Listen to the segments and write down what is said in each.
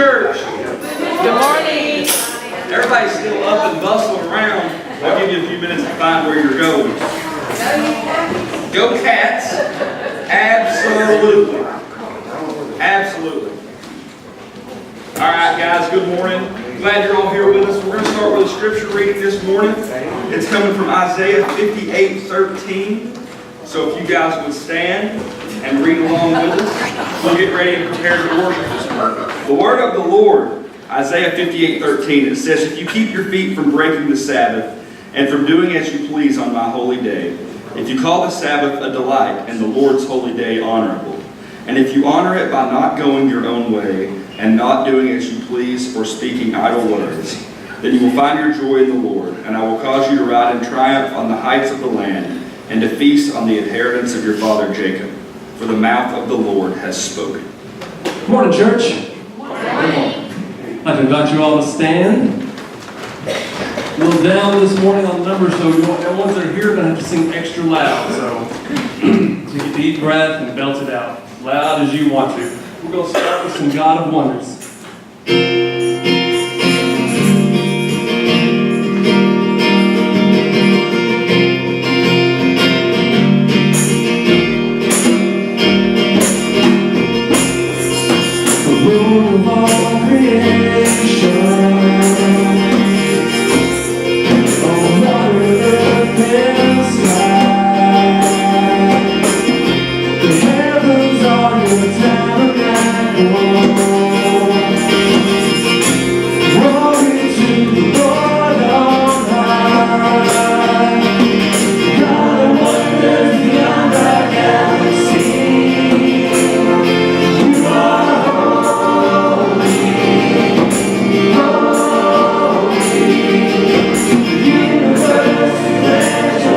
church. Good morning. Everybody's still up and bustling around. I'll give you a few minutes to find where you're going. Go Cats. Absolutely. Absolutely. All right, guys, good morning. Glad you're all here with us. We're going to start with a scripture reading this morning. It's coming from Isaiah 58:13. So if you guys would stand and read along with us, we'll get ready and prepare to worship this morning. The word of the Lord, Isaiah 58:13, it says, "If you keep your feet from breaking the Sabbath and from doing as you please on my holy day, if you call the Sabbath a delight and the Lord's holy day honorable, and if you honor it by not going your own way and not doing as you please or speaking idle words, then you will find your joy in the Lord, and I will cause you to ride in triumph on the heights of the land and to feast on the inheritance of your father Jacob. For the mouth of the Lord has spoken." Good morning, church. Morning. I'd like to invite you all to stand. A little down this morning on the numbers, so the ones that are here are going to have to sing extra loud. So take a deep breath and belt it out as loud as you want to. We're going to start with some God of Wonders. Treasure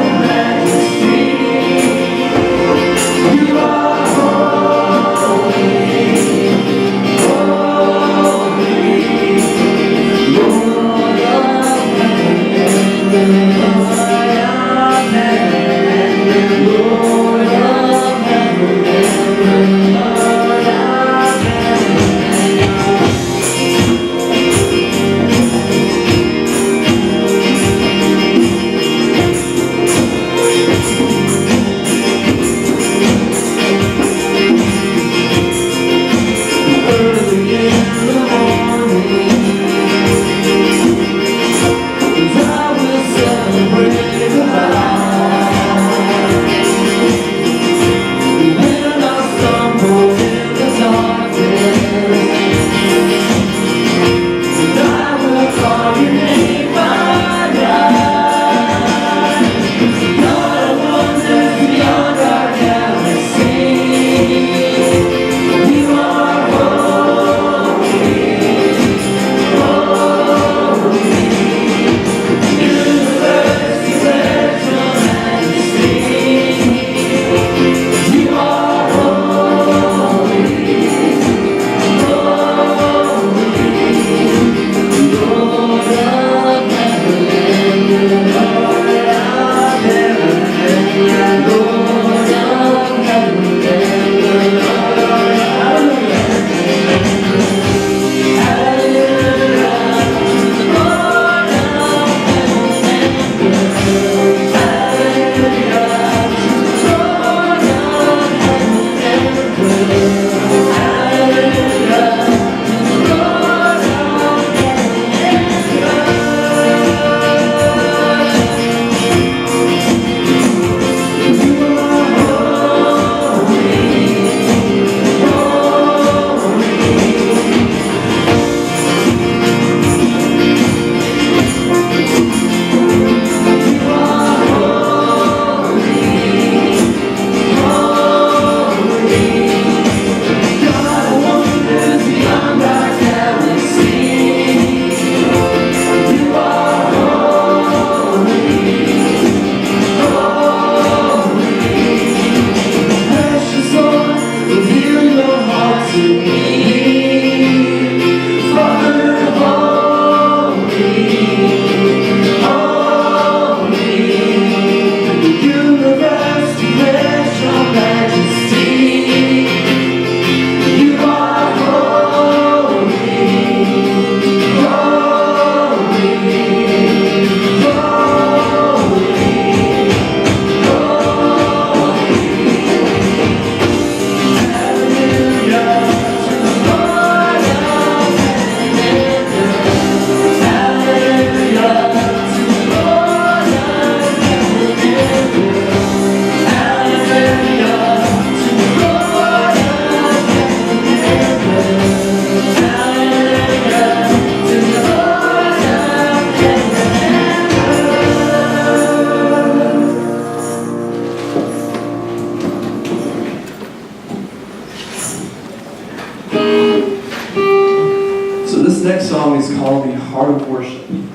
called the Heart of Worship. In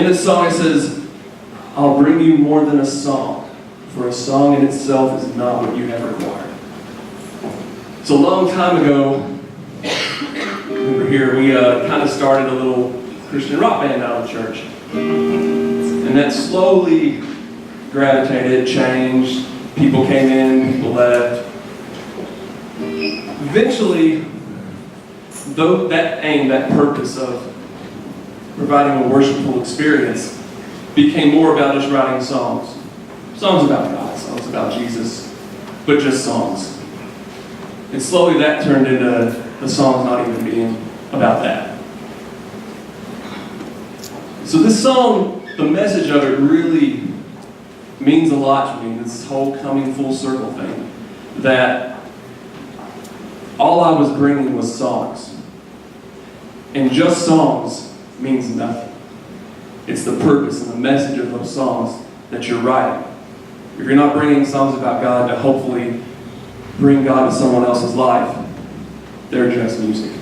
this song it says, I'll bring you more than a song, for a song in itself is not what you have required. So a long time ago, we were here, we kind of started a little Christian rock band out of the church. And that slowly gravitated, changed, people came in, people left. Eventually, though that aim, that purpose of providing a worshipful experience became more about just writing songs. Songs about God, songs about Jesus, but just songs. And slowly that turned into the songs not even being about that. So this song, the message of it really means a lot to me, this whole coming full circle thing, that all I was bringing was songs. And just songs means nothing. It's the purpose and the message of those songs that you're writing. If you're not bringing songs about God to hopefully bring God to someone else's life, they're just music.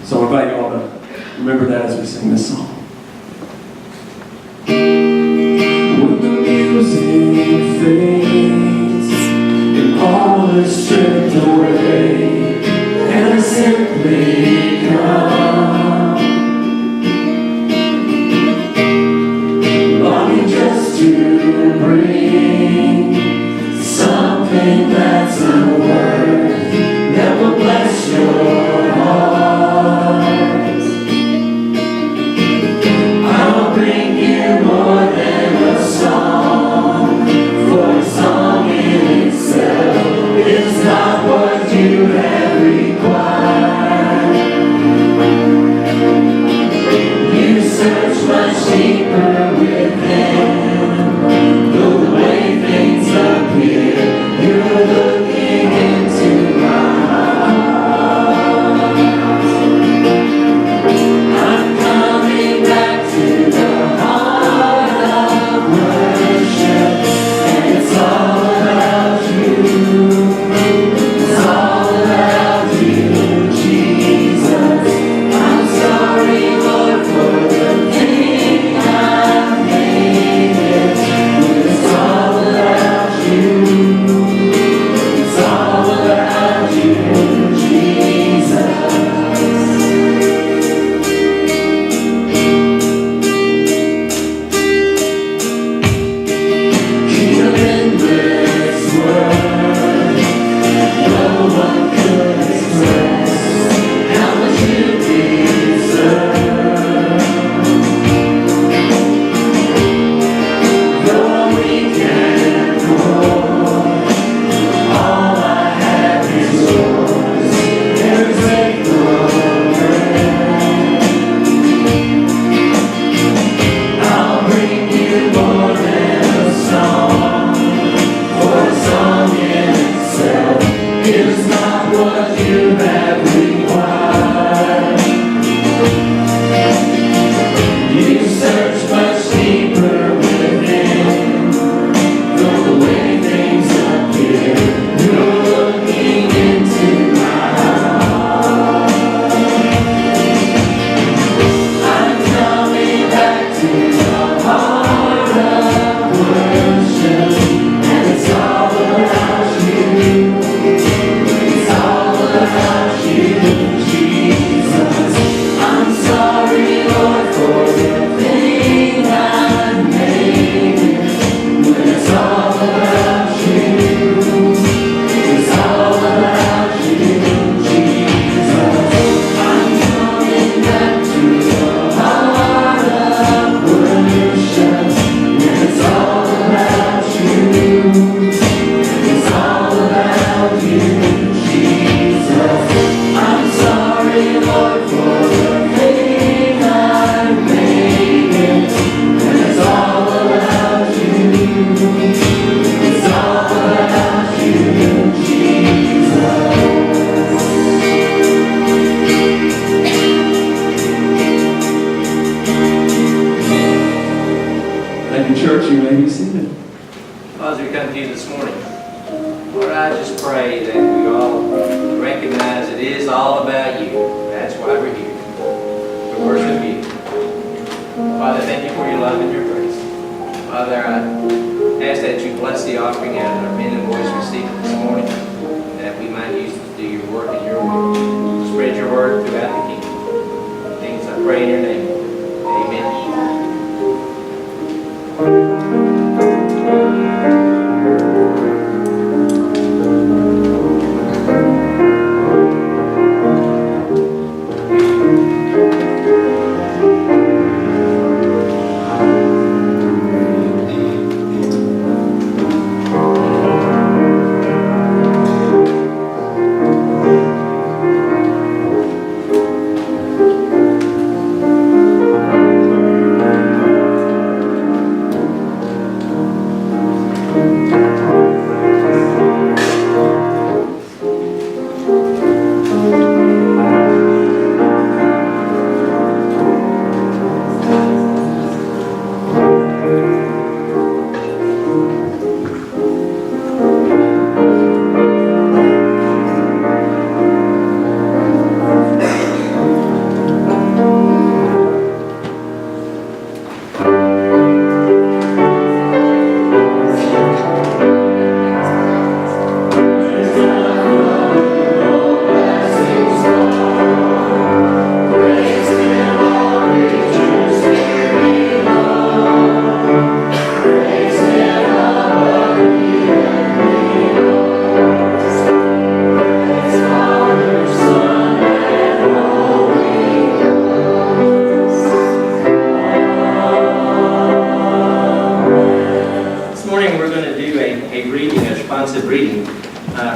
So I invite you all to remember that as we sing this song. When the music fades and all is stripped away, and I simply come, longing just to bring something that's a word that will bless your heart. I'll bring you more than a song, for a song in itself is not what you have required. You search much deeper within, though the way things appear, you're looking into my heart. I'm coming back to the heart of worship, and it's all about you. It's all about you, Jesus. I'm sorry, Lord, for the thing I've made it. It's all about you. It's all about you, Jesus. King of endless world, no one could express how much you deserve. Though I'm weak and poor, all I have is yours. There is I'll bring you more than a song, for a song in itself is not what you have required. You search much deeper within, though the way things appear, you're looking into my heart. I'm coming back to the heart of worship, and it's all about you. It's all about you, Jesus. I'm sorry, Lord, for the thing I made, when it's all about you. It's all about you, Jesus. I'm coming back to the heart of worship, when it's all about you. It's all about you, Jesus. I'm sorry, Lord, for the thing I made, when it's all about you. It's all about you, Jesus. Thank you, church. You may be seated. As we come to you this morning, Lord, I just pray that we all recognize it is all about you. That's why we're here. worship you. Father, thank you for your love and your grace. Father, I ask that you bless the offering as our men and boys receive it this morning, that we might use it to do your work in your will. Spread your word throughout the kingdom. Things I pray in your name. Amen.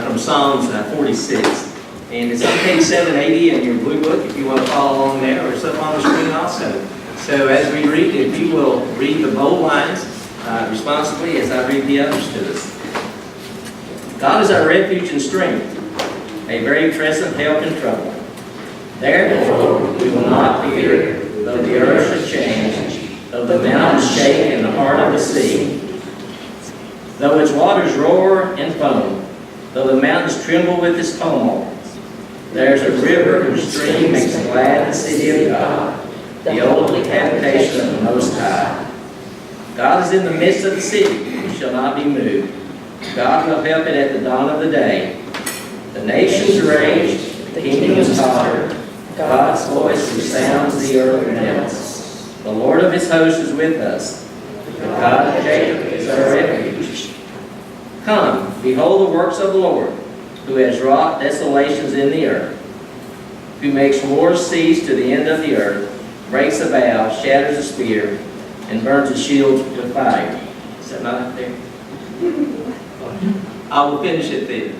From Psalms 46. And it's on page 780 in your blue book if you want to follow along there, or it's up on the screen also. So as we read, if you will read the bold lines responsibly as I read the others to us. God is our refuge and strength, a very present help in trouble. Therefore we will not fear, though the earth should change, though the mountains shake in the heart of the sea, though its waters roar and foam, though the mountains tremble with its tumult. There's a river whose stream makes glad the city of God, the holy habitation of the Most High. God is in the midst of the city, and shall not be moved. God will help it at the dawn of the day. The nations rage, the kingdoms totter. God's voice resounds the earth melts. The Lord of his hosts is with us. The God of Jacob is our refuge. Come, behold the works of the Lord, who has wrought desolations in the earth, who makes wars cease to the end of the earth, breaks a bow, shatters a spear, and burns a shield with fire. Is that not up there? I will finish it then.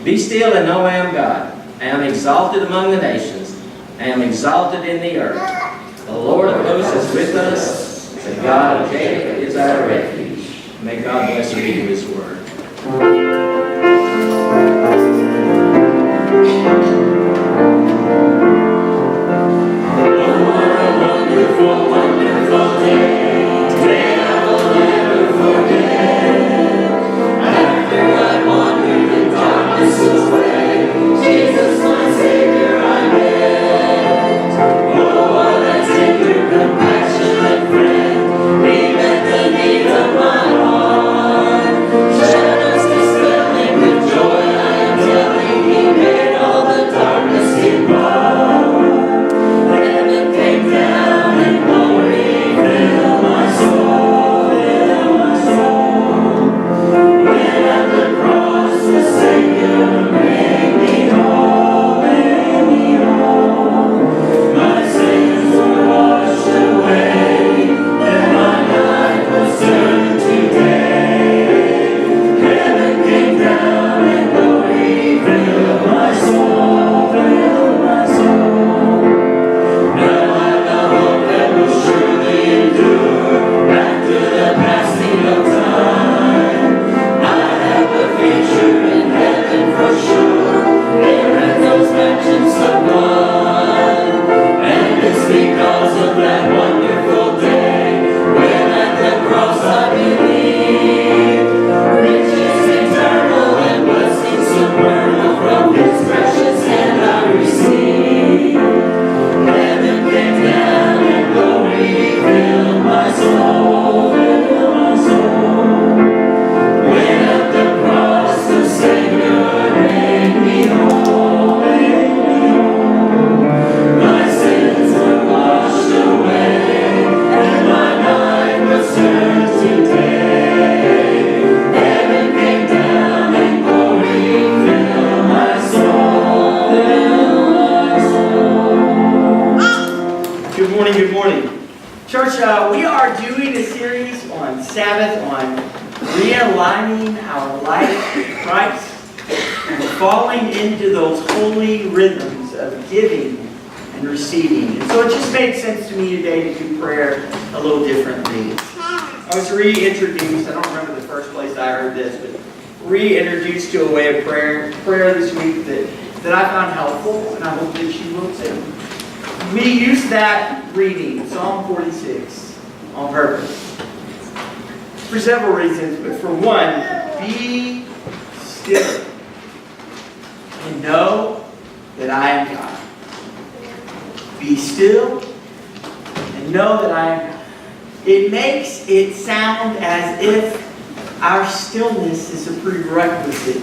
Be still and know I am God. I am exalted among the nations. I am exalted in the earth. The Lord of hosts is with us. The God of Jacob is our refuge. May God bless the reading of his word. All the on Sabbath, on realigning our life with Christ and falling into those holy rhythms of giving and receiving. And so it just made sense to me today to do prayer a little differently. I was reintroduced, I don't remember the first place I heard this, but reintroduced to a way of prayer this week that I found helpful, and I hope that you will too. We used that reading, Psalm 46, on purpose. For several reasons, but for one, be still and know that I am God. Be still and know that I am God. It makes it sound as if our stillness is a prerequisite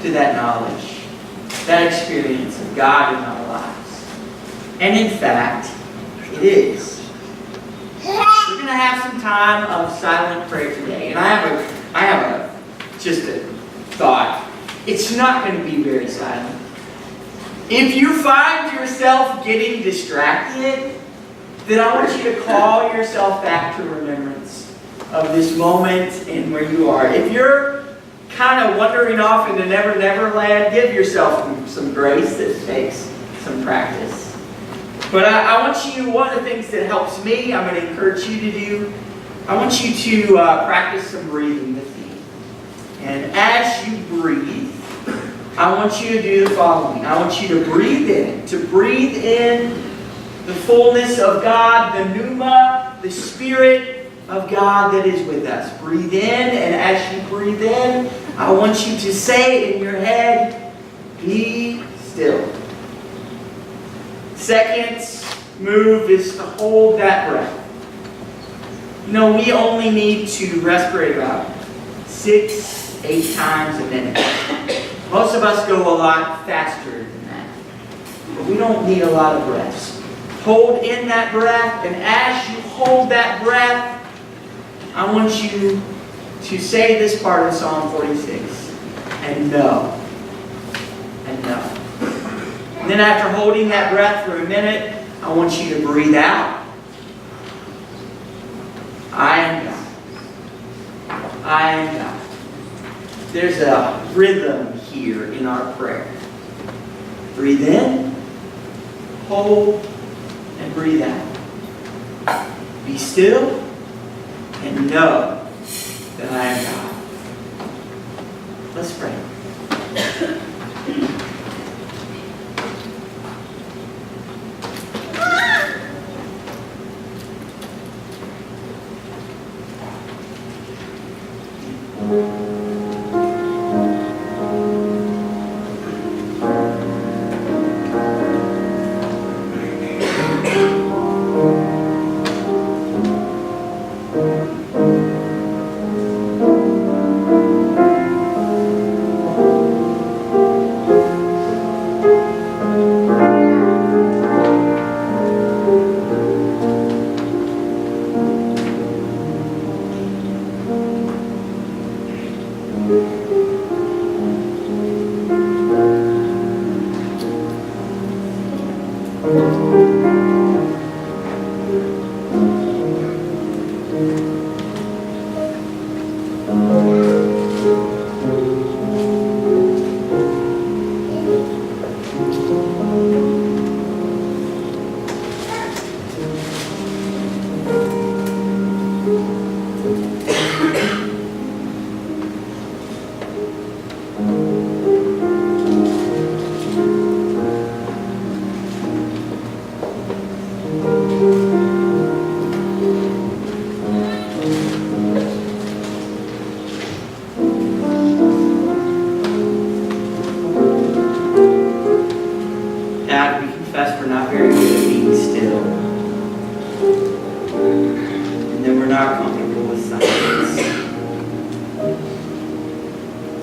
to that knowledge, that experience of God in our lives. And in fact, it is. We're going to have some time of silent prayer today. And I have just a thought. It's not going to be very silent. If you find yourself getting distracted, then I want you to call yourself back to remembrance of this moment and where you are. If you're kind of wandering off into Never Never Land, give yourself some grace that takes some practice. But I want you, one of the things that helps me, I'm going to encourage you to do, I want you to practice some breathing with me. And as you breathe, I want you to do the following. I want you to breathe in the fullness of God, the pneuma, the Spirit of God that is with us. Breathe in, and as you breathe in, I want you to say in your head, be still. Second move is to hold that breath. You know, we only need to respirate about 6-8 times a minute. Most of us go a lot faster than that. But we don't need a lot of breaths. Hold in that breath, and as you hold that breath, I want you to say this part of Psalm 46, and know. And know. And then after holding that breath for a minute, I want you to breathe out. I am God. I am God. There's a rhythm here in our prayer. Breathe in, hold, and breathe out. Be still and know that I am God. Let's pray.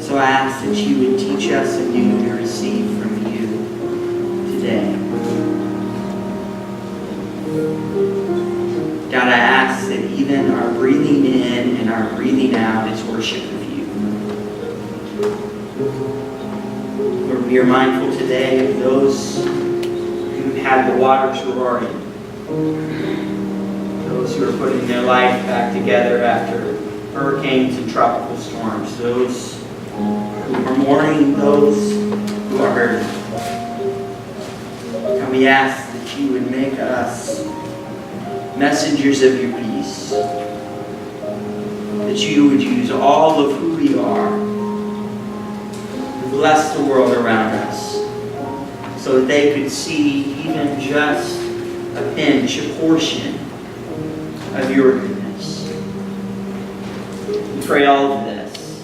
So I ask that you would teach us anew to receive from you today. God, I ask that even our breathing in and our breathing out is worship of you. Lord, we are mindful today of those who had the waters roaring. Those who are putting their life back together after hurricanes and tropical storms, those who are mourning, those who are hurting. And we ask that you would make us messengers of your peace, that you would use all of who we are to bless the world around us, so that they could see even just a pinch, a portion of your goodness. We pray all of this,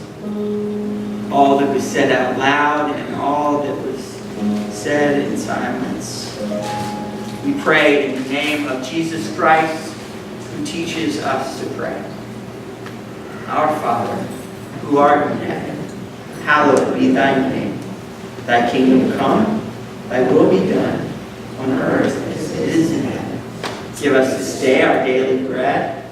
all that was said out loud and all that was said in silence. We pray in the name of Jesus Christ, who teaches us to pray. Our Father, who art in heaven, hallowed be thy name. Thy kingdom come, thy will be done, on earth as it is in heaven. Give us this day our daily bread.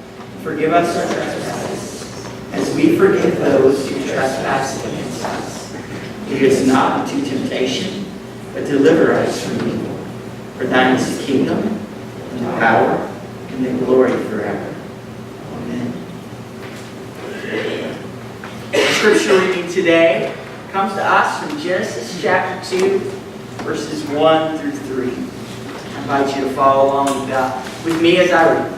Forgive us our trespasses, as we forgive those who trespass against us. Lead us not into temptation, but deliver us from evil. For thine is the kingdom, and the power, and the glory forever. Amen. The scripture reading today comes to us from Genesis chapter 2, verses 1 through 3. I invite you to follow along with me as I read.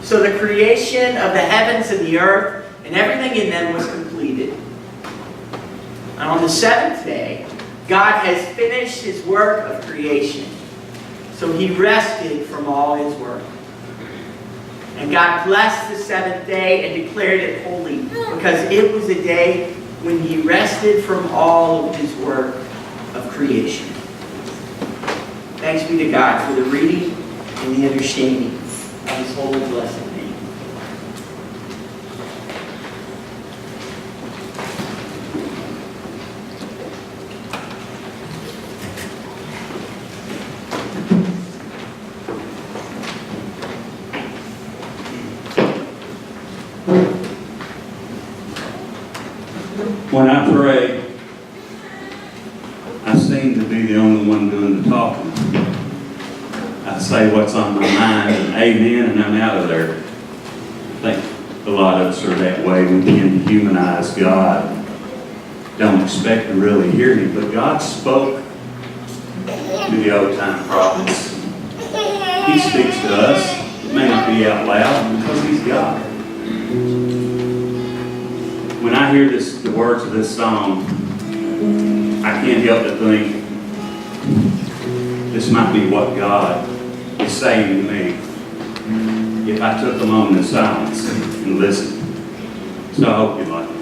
So the creation of the heavens and the earth and everything in them was completed. And on the seventh day, God has finished his work of creation. So he rested from all his work. And God blessed the seventh day and declared it holy, because it was a day when he rested from all of his work of creation. Thanks be to God for the reading and the understanding of his holy blessed name. When I pray, I seem to be the only one doing the talking. I say what's on my mind, and amen, and I'm out of there. I think a lot of us are that way. We tend to humanize God. Don't expect to really hear him, but God spoke to the old-time prophets. He speaks to us. It may not be out loud because he's God. When I hear the words of this song, I can't help but think this might be what God is saying to me if I took a moment of silence and listened. So I hope you like it.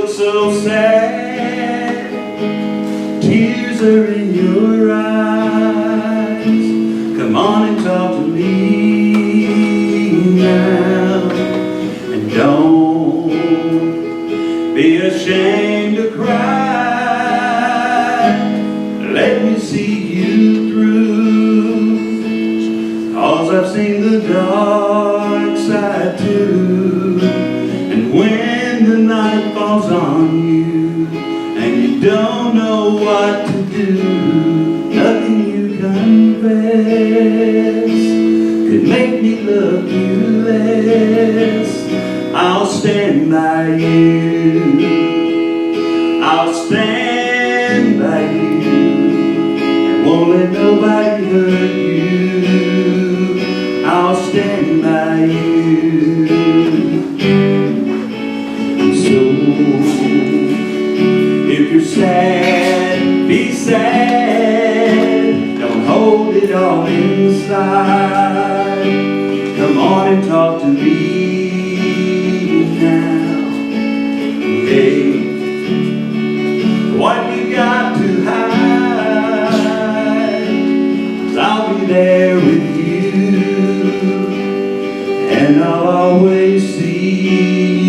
So sad, tears are in your eyes. Come on and talk to me now, and don't be ashamed to cry. Let me see you through, 'cause I've seen the dark side too. And when the night falls on you and you don't know what to do, nothing you confess could make me love you less. I'll stand by you, I'll stand by you, and won't let nobody hurt you. I'll stand by you. If you're sad, be sad. Don't hold it all inside. Come on and talk to me now. Hey, what you got to hide? 'Cause I'll be there with you, and I'll always see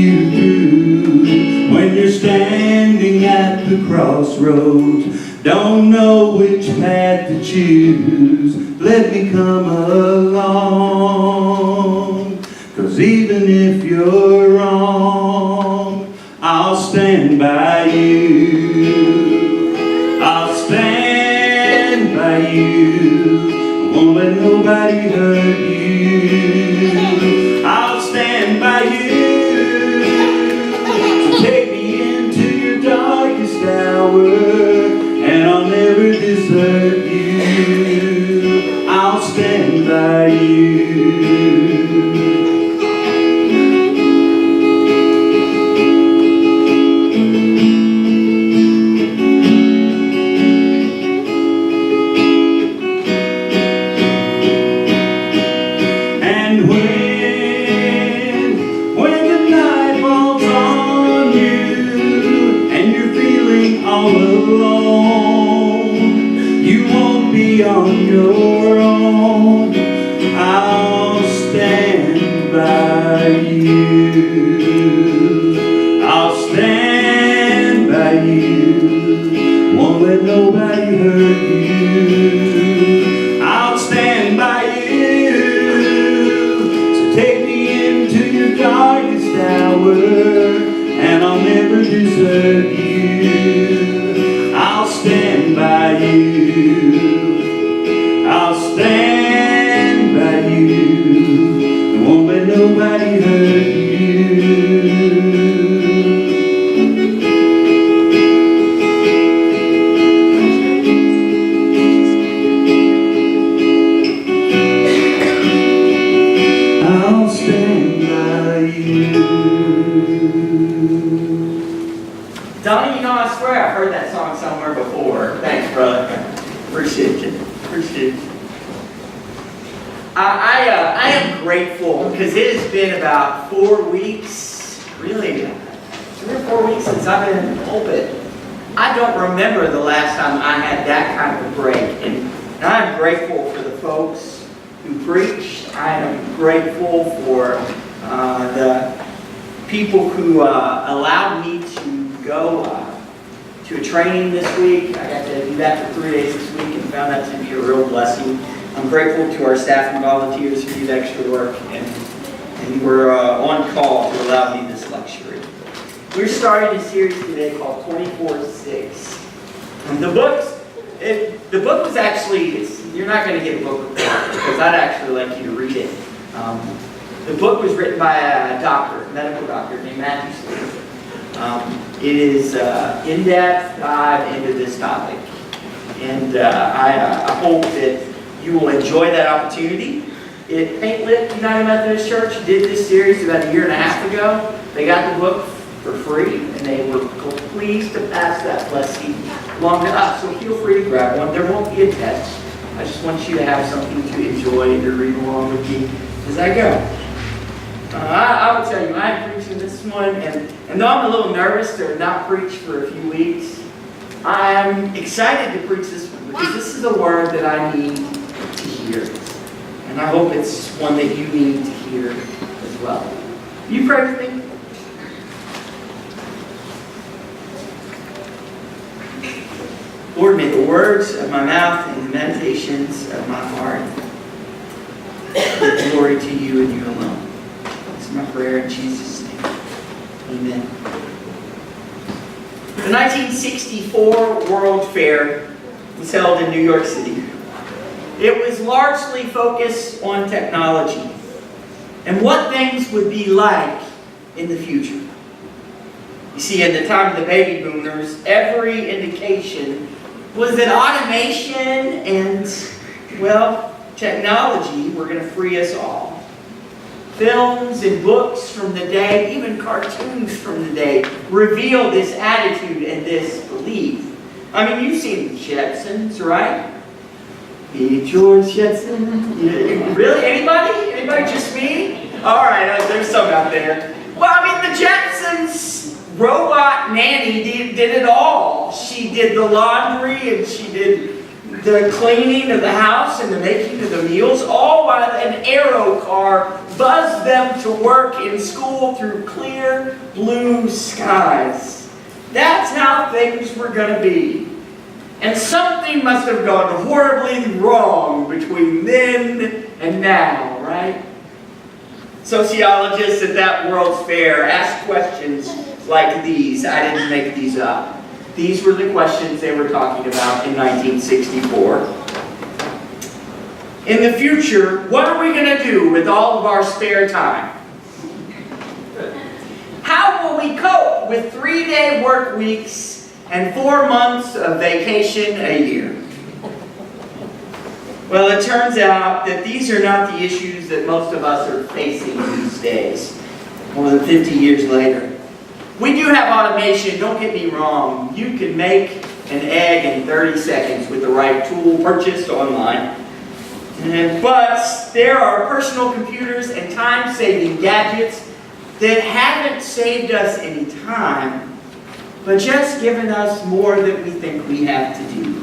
you through. When you're standing at the crossroads, don't know which path to choose, let me come along. 'Cause even if you're wrong, nobody hurt you. I'll stand by you. So take me into your darkest hour, and I'll never desert you. I'll stand by you. On your own, I'll stand by you. I'll stand by you. Won't let nobody hurt you. I'll stand by you. So take me into your darkest hour, and I'll never desert you. I'll stand by you. I'll stand by you. I won't let nobody hurt you. I'll stand by you. Donnie, you know, I swear I've heard that song somewhere before. Thanks, brother. Appreciate you. Appreciate you. I am grateful because it has been about 4 weeks, really 3 or 4 weeks since I've been in the pulpit. I don't remember the last time I had that kind of a break. And I'm grateful for the folks who preached. I am grateful for the people who allowed me to go to a training this week. I got to do that for 3 days this week and found that to be a real blessing. I'm grateful to our staff and volunteers who did extra work and were on call to allow me this luxury. We're starting a series today called 24/6. And the book was actually, you're not going to get a book report because I'd actually like you to read it. The book was written by a doctor, a medical doctor named Matthew Sleeve. It is in-depth dive into this topic. And I hope that you will enjoy that opportunity. Paint Lit United Methodist Church did this series about 1.5 years ago. They got the book for free, and they were pleased to pass that blessing along to us. So feel free to grab one. There won't be a test. I just want you to have something to enjoy and to read along with me as I go. I will tell you, I'm preaching this one, and though I'm a little nervous to not preach for a few weeks, I'm excited to preach this one because this is a word that I need to hear. And I hope it's one that you need to hear as well. You pray with me? Lord, may the words of my mouth and the meditations of my heart give glory to you and you alone. It's my prayer in Jesus' name. Amen. The 1964 World Fair was held in New York City. It was largely focused on technology and what things would be like in the future. You see, in the time of the baby boomers, every indication was that automation and, well, technology were going to free us all. Films and books from the day, even cartoons from the day, reveal this attitude and this belief. I mean, you've seen the Jetsons, right? Be George Jetson. Really? Anybody? Anybody? Just me? All right, there's some out there. Well, I mean, the Jetsons' robot nanny did it all. She did the laundry and she did the cleaning of the house and the making of the meals, all while an aero car buzzed them to work in school through clear blue skies. That's how things were going to be. And something must have gone horribly wrong between then and now, right? Sociologists at that World's Fair asked questions like these. I didn't make these up. These were the questions they were talking about in 1964. In the future, what are we going to do with all of our spare time? How will we cope with 3-day work weeks and 4 months of vacation a year? Well, it turns out that these are not the issues that most of us are facing these days, more than 50 years later. We do have automation, don't get me wrong. You can make an egg in 30 seconds with the right tool purchased online. But there are personal computers and time-saving gadgets that haven't saved us any time, but just given us more than we think we have to do.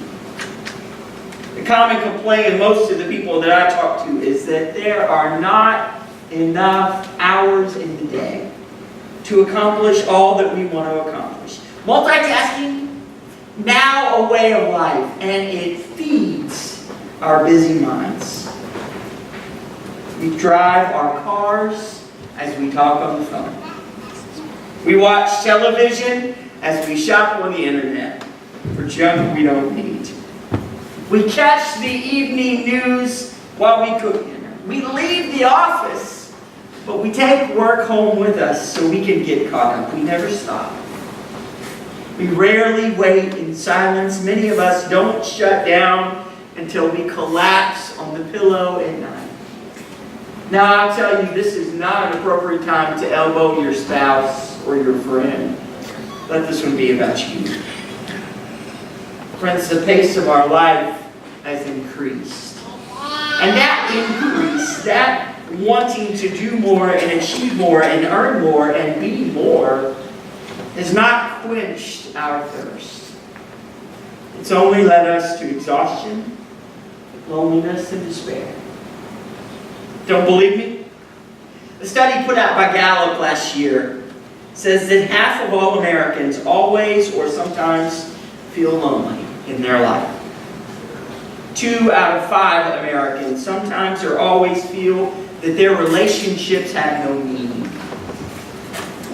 The common complaint of most of the people that I talk to is that there are not enough hours in the day to accomplish all that we want to accomplish. Multitasking, now a way of life, and it feeds our busy minds. We drive our cars as we talk on the phone. We watch television as we shop on the internet for junk we don't need. We catch the evening news while we cook dinner. We leave the office, but we take work home with us so we can get caught up. We never stop. We rarely wait in silence. Many of us don't shut down until we collapse on the pillow at night. Now, I'll tell you, this is not an appropriate time to elbow your spouse or your friend. Let this one be about you. Friends, the pace of our life has increased. And that increase, that wanting to do more and achieve more and earn more and be more, has not quenched our thirst. It's only led us to exhaustion, loneliness, and despair. Don't believe me? A study put out by Gallup last year says that half of all Americans always or sometimes feel lonely in their life. 2 out of 5 Americans sometimes or always feel that their relationships have no meaning.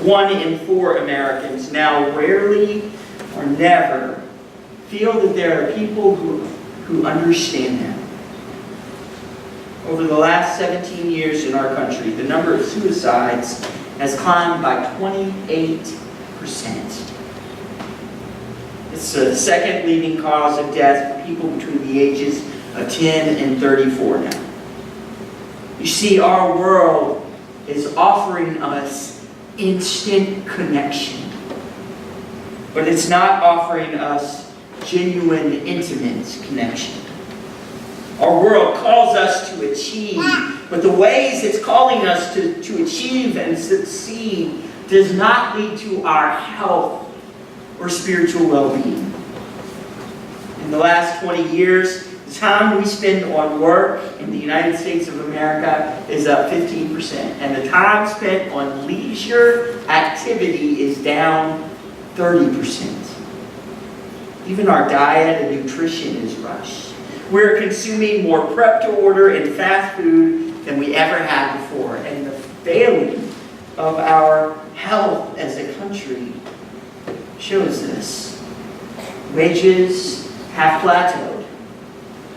1 in 4 Americans now rarely or never feel that there are people who understand them. Over the last 17 years in our country, the number of suicides has climbed by 28%. It's the second leading cause of death for people between the ages of 10 and 34 now. You see, our world is offering us instant connection, but it's not offering us genuine, intimate connection. Our world calls us to achieve, but the ways it's calling us to achieve and succeed does not lead to our health or spiritual well-being. In the last 20 years, the time we spend on work in the United States of America is up 15%, and the time spent on leisure activity is down 30%. Even our diet and nutrition is rushed. We're consuming more prep-to-order and fast food than we ever had before. And the failing of our health as a country shows this. Wages have plateaued.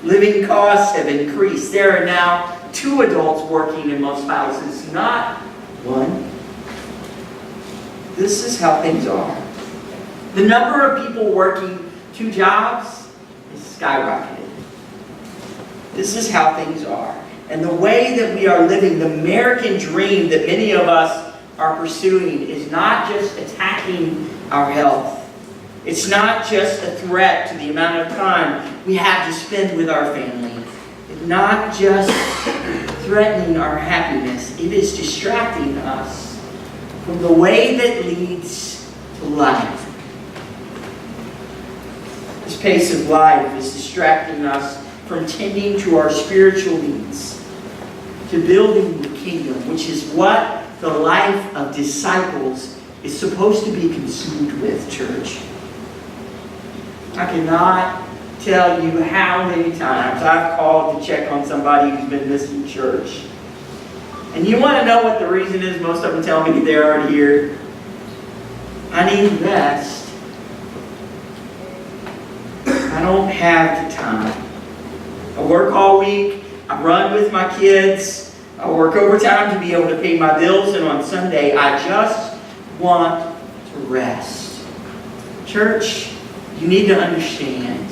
Living costs have increased. There are now 2 adults working in most houses, not 1. This is how things are. The number of people working 2 jobs is skyrocketed. This is how things are. And the way that we are living, the American dream that many of us are pursuing, is not just attacking our health. It's not just a threat to the amount of time we have to spend with our family. It's not just threatening our happiness. It is distracting us from the way that leads to life. This pace of life is distracting us from tending to our spiritual needs, to building the kingdom, which is what the life of disciples is supposed to be consumed with, church. I cannot tell you how many times I've called to check on somebody who's been missing church. And you want to know what the reason is? Most of them tell me that they're already here. I need rest. I don't have the time. I work all week, I run with my kids. I work overtime to be able to pay my bills. And on Sunday, I just want to rest. Church, you need to understand.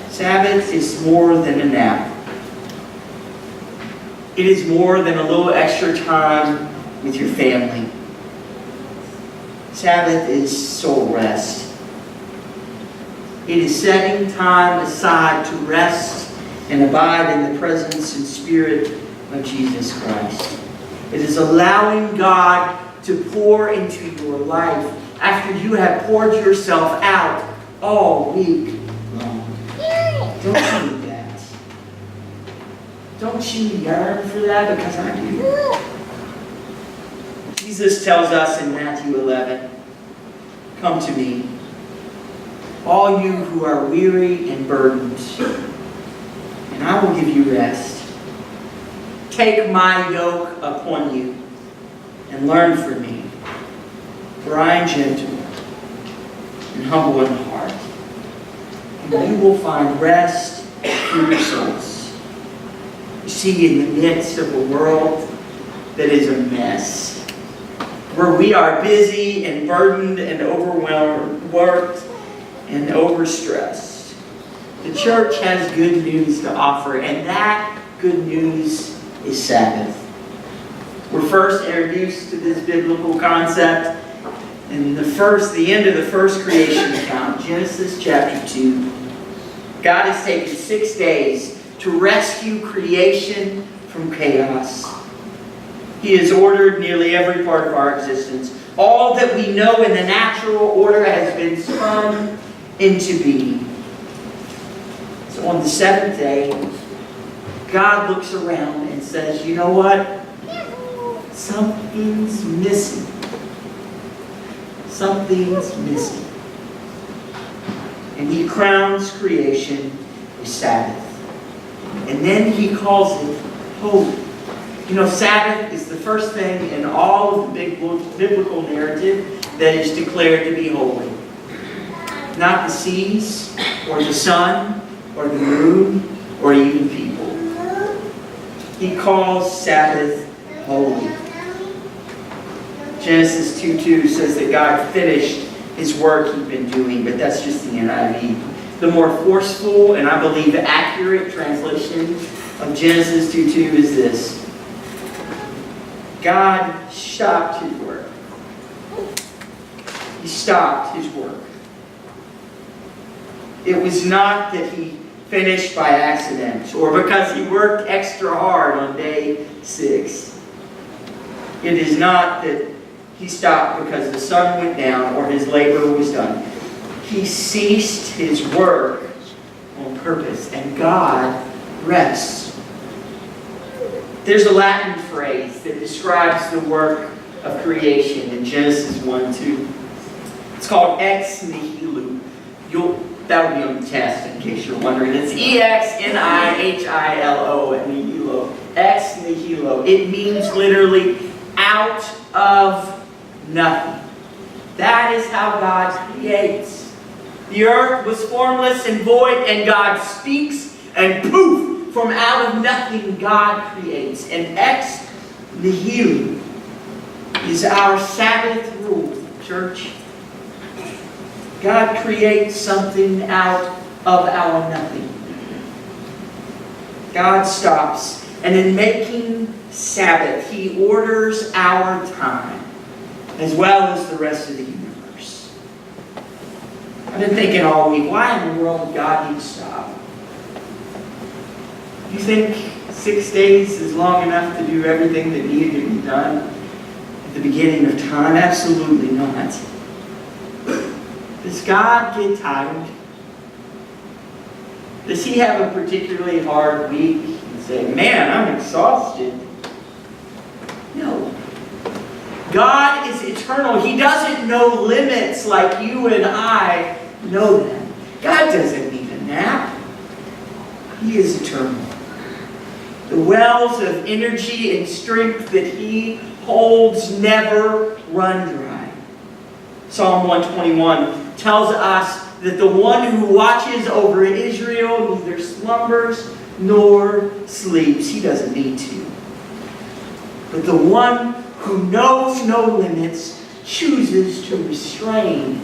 Sabbath is more than a nap. It is more than a little extra time with your family. Sabbath is soul rest. It is setting time aside to rest and abide in the presence and spirit of Jesus Christ. It is allowing God to pour into your life after you have poured yourself out all week long. Don't you need that? Don't you yearn for that? Because I do. Jesus tells us in Matthew 11, "Come to me, all you who are weary and burdened, and I will give you rest. Take my yoke upon you and learn from me, for I am gentle and humble in heart, and you will find rest for your souls." You see, in the midst of a world that is a mess, where we are busy and burdened and overwhelmed, worked and overstressed, the church has good news to offer, and that good news is Sabbath. We're first introduced to this biblical concept in the end of the first creation account, Genesis chapter 2. God has taken 6 days to rescue creation from chaos. He has ordered nearly every part of our existence. All that we know in the natural order has been spun into being. So on the seventh day, God looks around and says, "You know what? Something's missing. Something's missing." And He crowns creation with Sabbath. And then He calls it holy. You know, Sabbath is the first thing in all of the biblical narrative that is declared to be holy. Not the seas, or the sun, or the moon, or even people. He calls Sabbath holy. Genesis 2:2 says that God finished His work He'd been doing, but that's just the NIV. The more forceful and I believe accurate translation of Genesis 2:2 is this: God stopped His work. He stopped His work. It was not that He finished by accident or because He worked extra hard on day 6. It is not that He stopped because the sun went down or His labor was done. He ceased His work on purpose, and God rests. There's a Latin phrase that describes the work of creation in Genesis 1:2. It's called ex nihilo. That would be on the test in case you're wondering. It's EXNIHILO, nihilo. Ex nihilo. It means literally out of nothing. That is how God creates. The earth was formless and void, and God speaks, and poof, from out of nothing God creates. And ex nihilo is our Sabbath rule, church. God creates something out of our nothing. God stops, and in making Sabbath, He orders our time, as well as the rest of the universe. I've been thinking all week, why in the world would God need to stop? You think 6 days is long enough to do everything that needed to be done at the beginning of time? Absolutely not. Does God get tired? Does He have a particularly hard week and say, "Man, I'm exhausted"? No. God is eternal. He doesn't know limits like you and I know them. God doesn't need a nap. He is eternal. The wells of energy and strength that He holds never run dry. Psalm 121 tells us that the one who watches over Israel neither slumbers nor sleeps. He doesn't need to. But the one who knows no limits chooses to restrain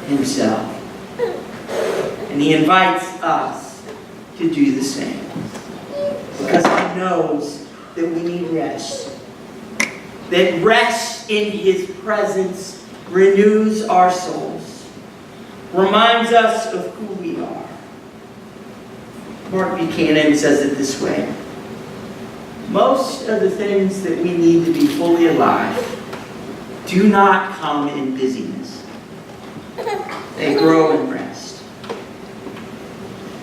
himself. And he invites us to do the same. Because he knows that we need rest. That rest in his presence renews our souls. Reminds us of who we are. Mark Buchanan says it this way. Most of the things that we need to be fully alive do not come in busyness. They grow in rest.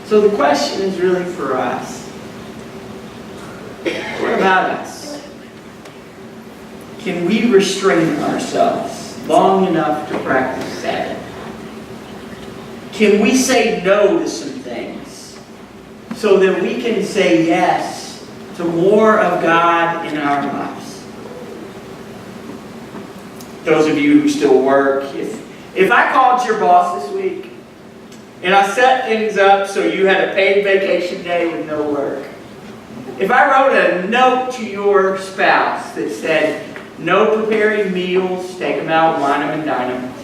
So the question is really for us. What about us? Can we restrain ourselves long enough to practice Sabbath? Can we say no to some things so that we can say yes to more of God in our lives? Those of you who still work, if I called your boss this week and I set things up so you had a paid vacation day with no work, if I wrote a note to your spouse that said, no preparing meals, take them out, wine them and dine them.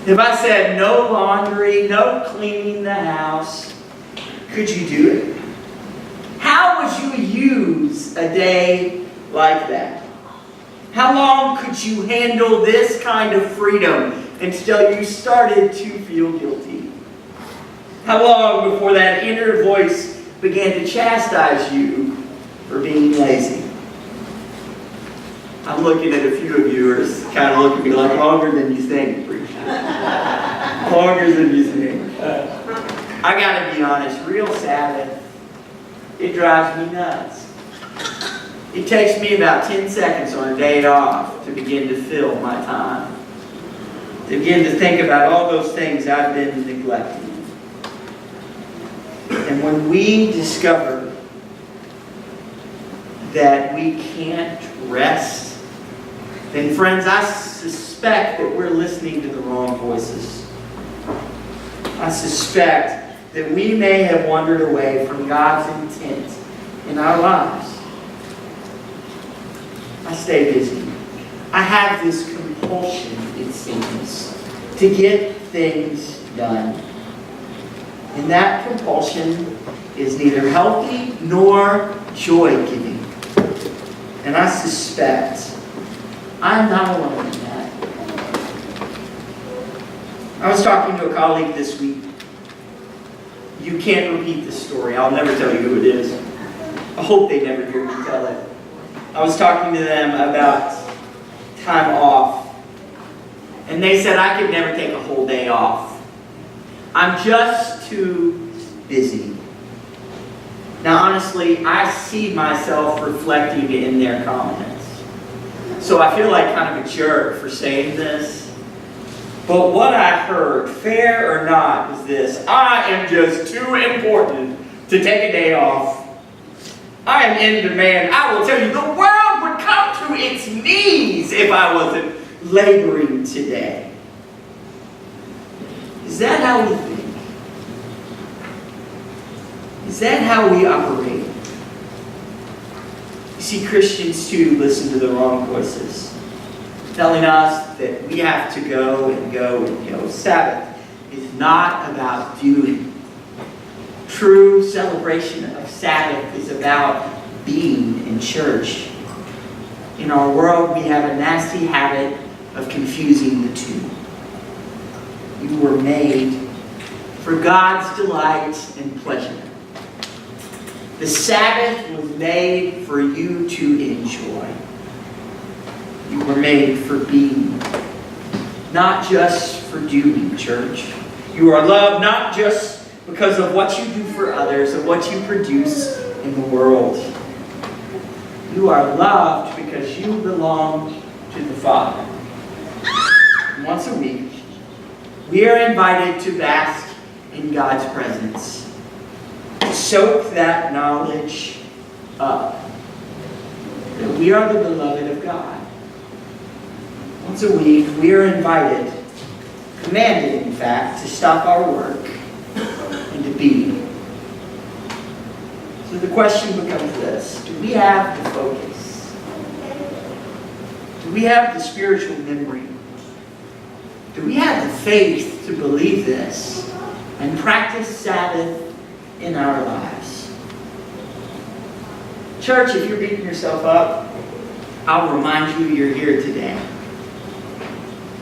If I said no laundry, no cleaning the house, could you do it? How would you use a day like that? How long could you handle this kind of freedom until you started to feel guilty? How long before that inner voice began to chastise you for being lazy? I'm looking at a few of you who are kind of looking at me like, longer than you think, preacher. Longer than you think. I gotta be honest, real Sabbath, it drives me nuts. It takes me about 10 seconds on a day off to begin to fill my time. To begin to think about all those things I've been neglecting. And when we discover that we can't rest, then friends, I suspect that we're listening to the wrong voices. I suspect that we may have wandered away from God's intent in our lives. I stay busy. I have this compulsion, it seems, to get things done. And that compulsion is neither healthy nor joy-giving. And I suspect I'm not alone in that. I was talking to a colleague this week. You can't repeat this story. I'll never tell you who it is. I hope they never hear me tell it. I was talking to them about time off. And they said I could never take a whole day off. I'm just too busy. Now honestly, I see myself reflecting in their comments. So I feel like kind of a jerk for saying this. But what I heard, fair or not, is this. I am just too important to take a day off. I am in demand. I will tell you, the world would come to its knees if I wasn't laboring today. Is that how we think? Is that how we operate? You see, Christians too listen to the wrong voices, telling us that we have to go and go and go. Sabbath is not about doing. True celebration of Sabbath is about being in church. In our world, we have a nasty habit of confusing the two. You were made for God's delight and pleasure. The Sabbath was made for you to enjoy. You were made for being, not just for doing, church. You are loved not just because of what you do for others or what you produce in the world. You are loved because you belong to the Father. Once a week, we are invited to bask in God's presence. Soak that knowledge up that we are the beloved of God. Once a week, we are invited, commanded in fact, to stop our work and to be. So the question becomes this: do we have the focus? Do we have the spiritual memory? Do we have the faith to believe this and practice Sabbath in our lives? Church, if you're beating yourself up, I'll remind you you're here today.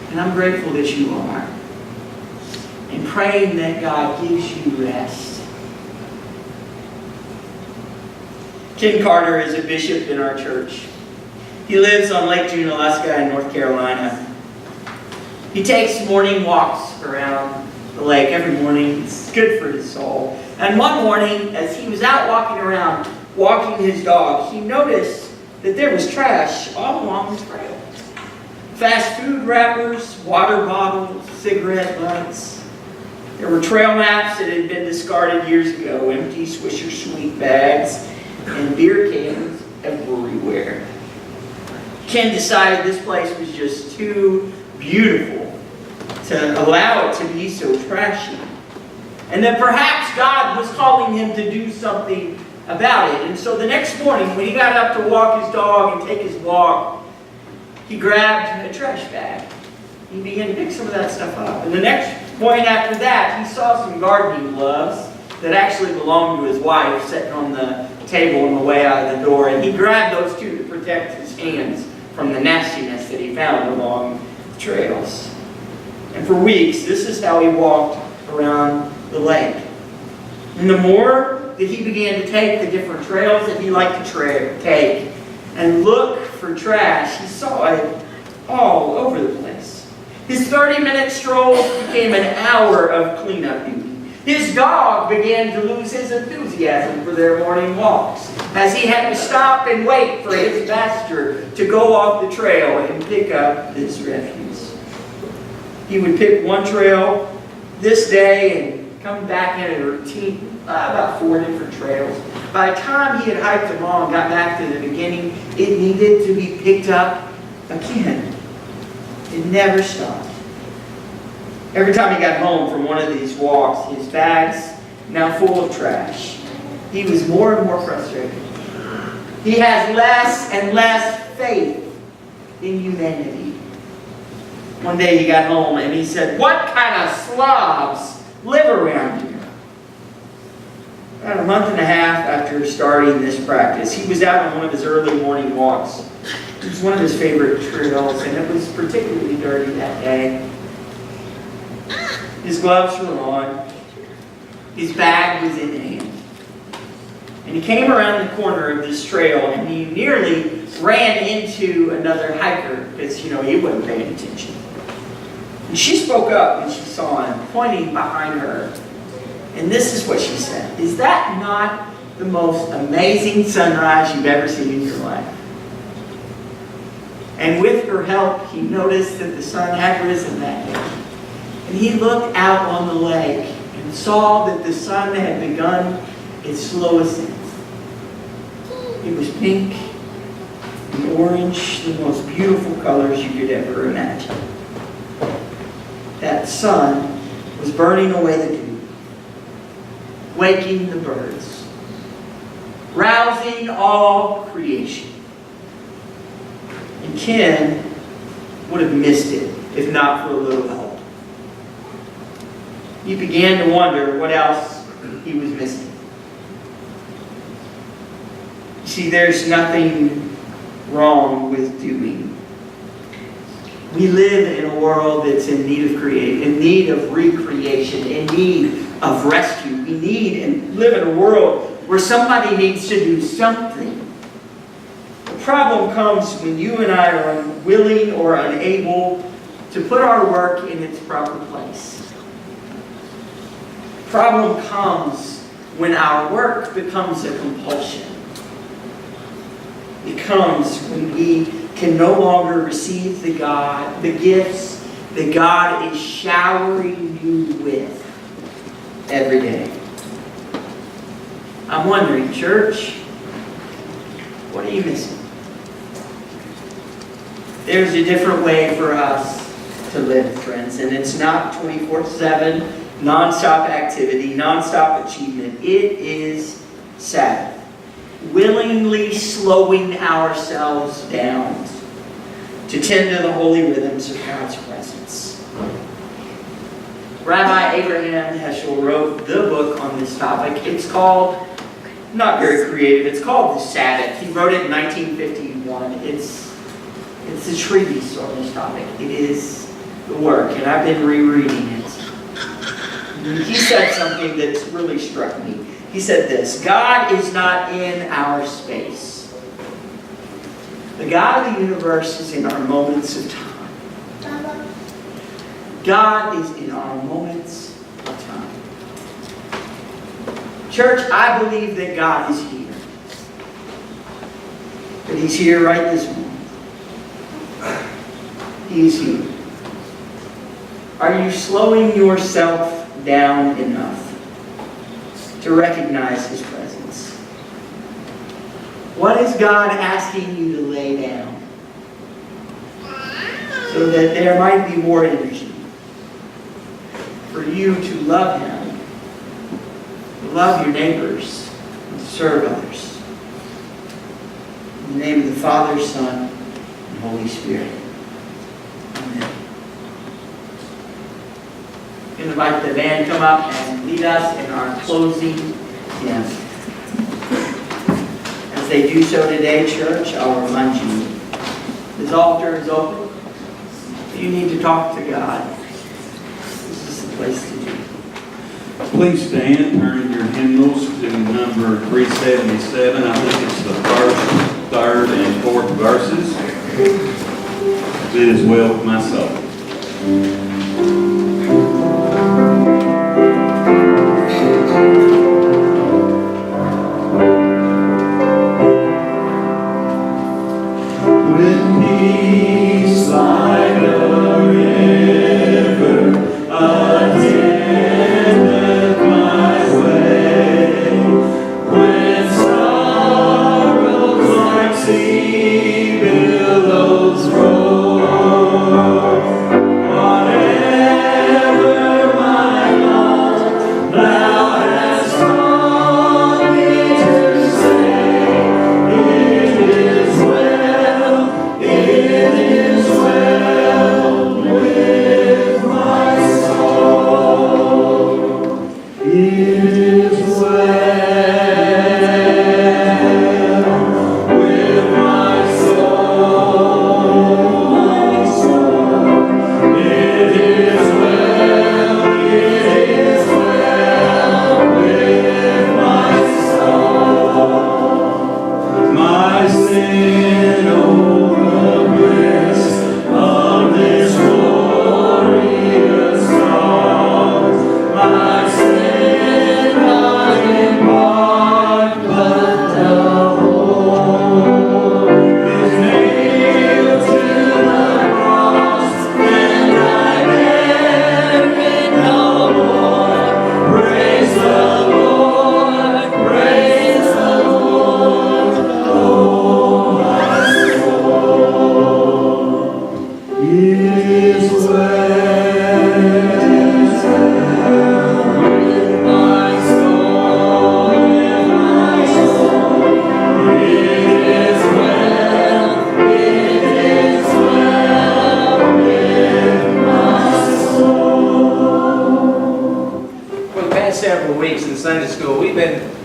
And I'm grateful that you are. And praying that God gives you rest. Ken Carter is a bishop in our church. He lives on Lake Junaluska in North Carolina. He takes morning walks around the lake every morning. It's good for his soul. And one morning, as he was out walking around, walking his dog, he noticed that there was trash all along the trail. Fast food wrappers, water bottles, cigarette butts. There were trail maps that had been discarded years ago, empty Swisher Sweet bags, and beer cans everywhere. Ken decided this place was just too beautiful to allow it to be so trashy. And that perhaps God was calling him to do something about it. And so the next morning, when he got up to walk his dog and take his walk, he grabbed a trash bag. He began to pick some of that stuff up. And the next morning after that, he saw some gardening gloves that actually belonged to his wife sitting on the table on the way out of the door. And he grabbed those two to protect his hands from the nastiness that he found along the trails. And for weeks, this is how he walked around the lake. And the more that he began to take the different trails that he liked to take and look for trash, he saw it all over the place. His 30-minute strolls became an hour of cleanup duty. His dog began to lose his enthusiasm for their morning walks, as he had to stop and wait for his master to go off the trail and pick up his refuse. He would pick one trail this day and come back in a routine, about 4 different trails. By the time he had hiked them all and got back to the beginning, it needed to be picked up again. It never stopped. Every time he got home from one of these walks, his bags now full of trash, he was more and more frustrated. He has less and less faith in humanity. One day he got home and he said, "What kind of slobs live around here?" About a month and a half after starting this practice, he was out on one of his early morning walks. It was one of his favorite trails, and it was particularly dirty that day. His gloves were on. His bag was in hand. And he came around the corner of this trail, and he nearly ran into another hiker because, he wasn't paying attention. And she spoke up when she saw him, pointing behind her. And this is what she said: "Is that not the most amazing sunrise you've ever seen in your life?" And with her help, he noticed that the sun had risen that day. And he looked out on the lake and saw that the sun had begun its slow ascent. It was pink and orange, the most beautiful colors you could ever imagine. That sun was burning away the dew, waking the birds, rousing all creation. And Ken would have missed it if not for a little help. He began to wonder what else he was missing. You see, there's nothing wrong with doing. We live in a world that's in need of recreation, in need of rescue. We need and live in a world where somebody needs to do something. The problem comes when you and I are unwilling or unable to put our work in its proper place. The problem comes when our work becomes a compulsion. It comes when we can no longer receive the gifts that God is showering you with every day. I'm wondering, church, what are you missing? There's a different way for us to live, friends, and it's not 24/7, non-stop activity, non-stop achievement. It is Sabbath. willingly slowing ourselves down to tend to the holy rhythms of God's presence. Rabbi Abraham Heschel wrote the book on this topic. It's called, not very creative, it's called The Sabbath. He wrote it in 1951. It's a treatise on this topic. It is the work, and I've been rereading it. He said something that's really struck me. He said this: God is not in our space. The God of the universe is in our moments of time. God is in our moments of time. Church, I believe that God is here. That He's here right this moment. He is here. Are you slowing yourself down enough to recognize His presence? What is God asking you to lay down so that there might be more energy for you to love Him, to love your neighbors, and to serve others? In the name of the Father, Son, and Holy Spirit. Amen. I'm going to invite the band to come up and lead us in our closing hymn. As they do so today, church, I'll remind you, this altar is open. If you need to talk to God, this is the place to do. Please stand, turn your hymnals to number 377. I think it's the first, third, and fourth verses. It is well with my soul.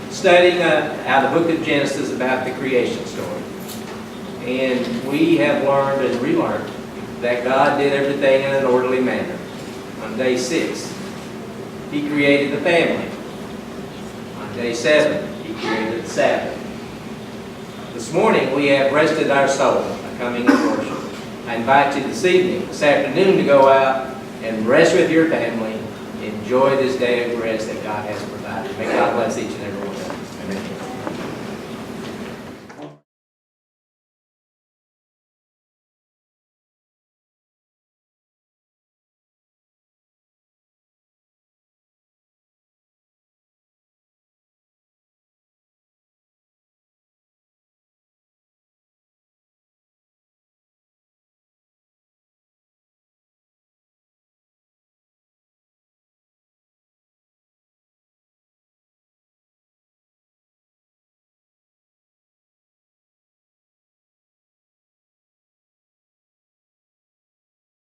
Studying out of the book of Genesis about the creation story. And we have learned and relearned that God did everything in an orderly manner. On day 6, He created the family. On day 7, He created the Sabbath. This morning we have rested our soul by coming in worship. I invite you this evening, this afternoon, to go out and rest with your family. Enjoy this day of rest that God has provided. May God bless each and every one of you.